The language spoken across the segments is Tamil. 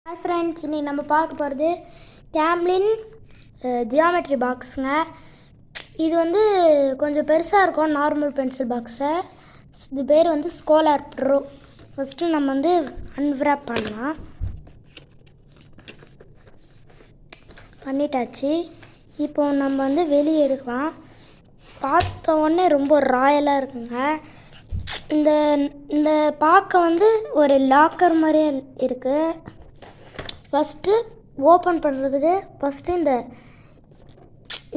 ஹாய் ஃப்ரெண்ட்ஸ், இன்னைக்கு நம்ம பார்க்க போகிறது கேம்லின் ஜியாமெட்ரி பாக்ஸுங்க. இது வந்து கொஞ்சம் பெருசாக இருக்கும் நார்மல் பென்சில் பாக்ஸை. இது பேர் வந்து ஸ்கோலார் ப்ரோ. ஃபஸ்ட்டு நம்ம வந்து அன்வ்ராப் பண்ணலாம். பண்ணிட்டாச்சு. இப்போ நம்ம வந்து வெளியே எடுக்கலாம். பார்த்த உடனே ரொம்ப ராயலாக இருக்குங்க. இந்த பார்க்க வந்து ஒரு லாக்கர் மாதிரியே இருக்குது. ஃபஸ்ட்டு ஓப்பன் பண்ணுறதுக்கு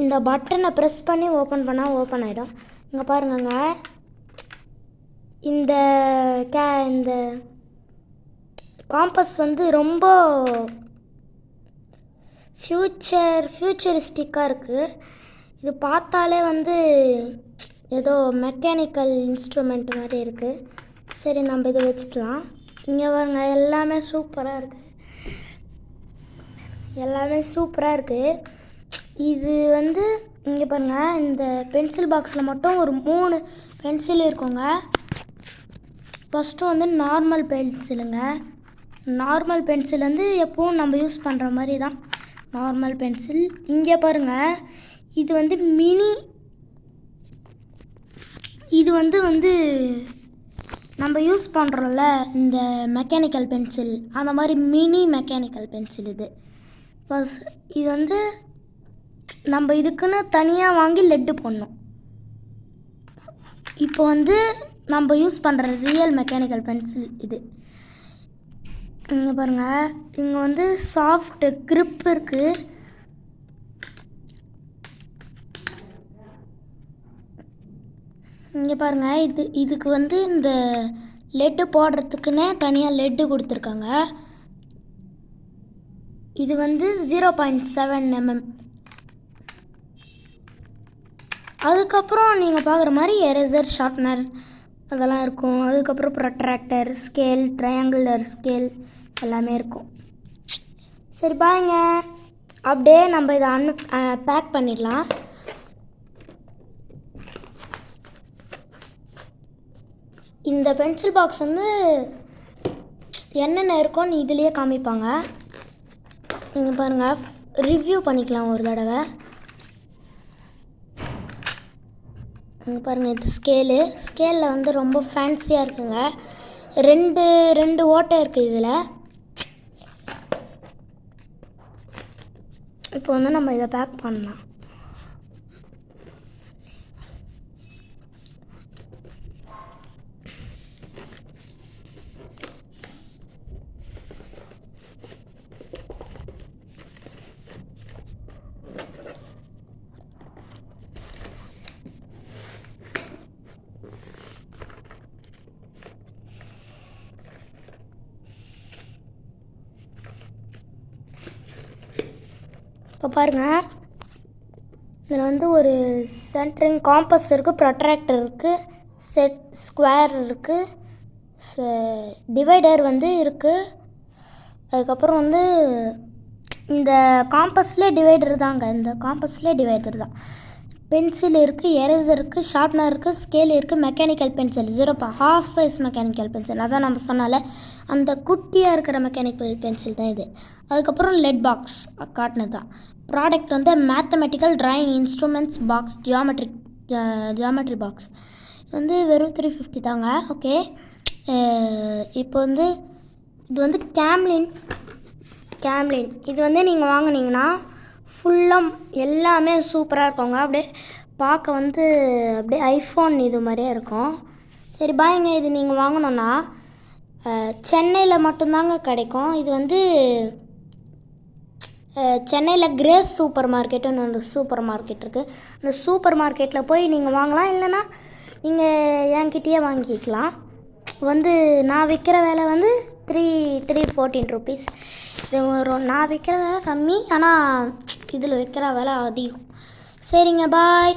இந்த பட்டனை ப்ரெஸ் பண்ணி ஓப்பன் பண்ணால் ஓப்பன் ஆகிடும். இங்கே பாருங்கங்க, இந்த காம்பஸ் வந்து ரொம்ப ஃப்யூச்சரிஸ்டிக்காக இருக்குது. இது பார்த்தாலே வந்து ஏதோ மெக்கானிக்கல் இன்ஸ்ட்ருமெண்ட் மாதிரி இருக்குது. சரி, நம்ம இதை வச்சுக்கலாம். இங்கே பாருங்க, எல்லாமே சூப்பராக இருக்குது. இது வந்து இங்கே பாருங்கள், இந்த பென்சில் பாக்ஸில் மட்டும் ஒரு 3 பென்சில் இருக்குங்க. ஃபஸ்ட்டு வந்து நார்மல் பென்சிலுங்க. நார்மல் பென்சில் வந்து எப்போவும் நம்ம யூஸ் பண்ணுற மாதிரி தான் நார்மல் பென்சில். இங்கே பாருங்கள், இது வந்து மினி. இது வந்து நம்ம யூஸ் பண்ணுறோம்ல இந்த மெக்கானிக்கல் பென்சில், அந்த மாதிரி மினி மெக்கானிக்கல் பென்சில் இது. இது வந்து நம்ம இதுக்குன்னு தனியாக வாங்கி லெட்டு போடணும். இப்போ வந்து நம்ம யூஸ் பண்ணுற ரியல் மெக்கானிக்கல் பென்சில் இது. இங்கே பாருங்கள், இங்கே வந்து சாஃப்ட் கிரிப் இருக்குது. இங்கே பாருங்கள், இதுக்கு வந்து இந்த லெட்டு போடுறதுக்குன்னே தனியாக லெட்டு கொடுத்துருக்காங்க. இது வந்து 0.7 mm. அதுக்கப்புறம் நீங்கள் பார்க்குற மாதிரி எரேசர், ஷார்ப்னர் அதெல்லாம் இருக்கும். அதுக்கப்புறம் ப்ரொட்ராக்டர், ஸ்கேல், ட்ரையாங்குலர் ஸ்கேல் எல்லாமே இருக்கும். சரி பாருங்க, அப்படியே நம்ம இதை பேக் பண்ணிடலாம். இந்த பென்சில் பாக்ஸ் வந்து என்னென்ன இருக்கும்னு இதுலேயே காமிப்பாங்க. இங்கே பாருங்கள், ரிவ்யூ பண்ணிக்கலாம் ஒரு தடவை. இங்கே பாருங்கள், இது ஸ்கேலில் வந்து ரொம்ப ஃபேன்சியாக இருக்குங்க. ரெண்டு ஓட்டை இருக்குது இதில். இப்போ வந்து நம்ம இதை பேக் பண்ணலாம். இப்போ பாருங்கள், இதில் வந்து ஒரு சென்ட்ரிங் காம்பஸ் இருக்குது, ப்ரொட்ராக்டர் இருக்குது, ஸ்கொயர் இருக்குது, டிவைடர் வந்து இருக்குது. அதுக்கப்புறம் வந்து இந்த காம்பஸ்லேயே டிவைடர் தாங்க. இந்த காம்பஸ்லேயே டிவைடர் தான். பென்சில் இருக்குது, எரேசர் இருக்குது, ஷார்ப்னர் இருக்குது, ஸ்கேல் இருக்குது, mechanical pencil 0.5 size mechanical pencil. அதான் நம்ம சொன்னால அந்த குட்டியாக இருக்கிற மெக்கானிக்கல் பென்சில் தான் இது. அதுக்கப்புறம் லெட் பாக்ஸ் காட்டினது தான். ப்ராடக்ட் வந்து mathematical drawing instruments box, geometry box. இது வந்து வெறும் 350 தாங்க. ஓகே, இப்போ வந்து இது வந்து கேம்லின். இது வந்து நீங்கள் வாங்கினீங்கன்னா ஃபுல்லாக எல்லாமே சூப்பராக இருக்குங்க. அப்படியே பார்க்க வந்து அப்படியே ஐஃபோன் இது மாதிரியே இருக்கும். சரி பாய்ங்க, இது நீங்கள் வாங்கினோன்னா சென்னையில் மட்டும்தாங்க கிடைக்கும். இது வந்து சென்னையில் கிரேஸ் சூப்பர் மார்க்கெட்டுன்னு ஒரு சூப்பர் மார்க்கெட் இருக்குது. அந்த சூப்பர் மார்க்கெட்டில் போய் நீங்கள் வாங்கலாம். இல்லைன்னா நீங்கள் என்கிட்டயே வாங்கிக்கலாம். வந்து நான் விற்கிற விலை வந்து 314 rupees. இது நான் விற்கிற விலை கம்மி, ஆனால் இதில் விற்கிற விலை அதிகம். சரிங்க, பாய்.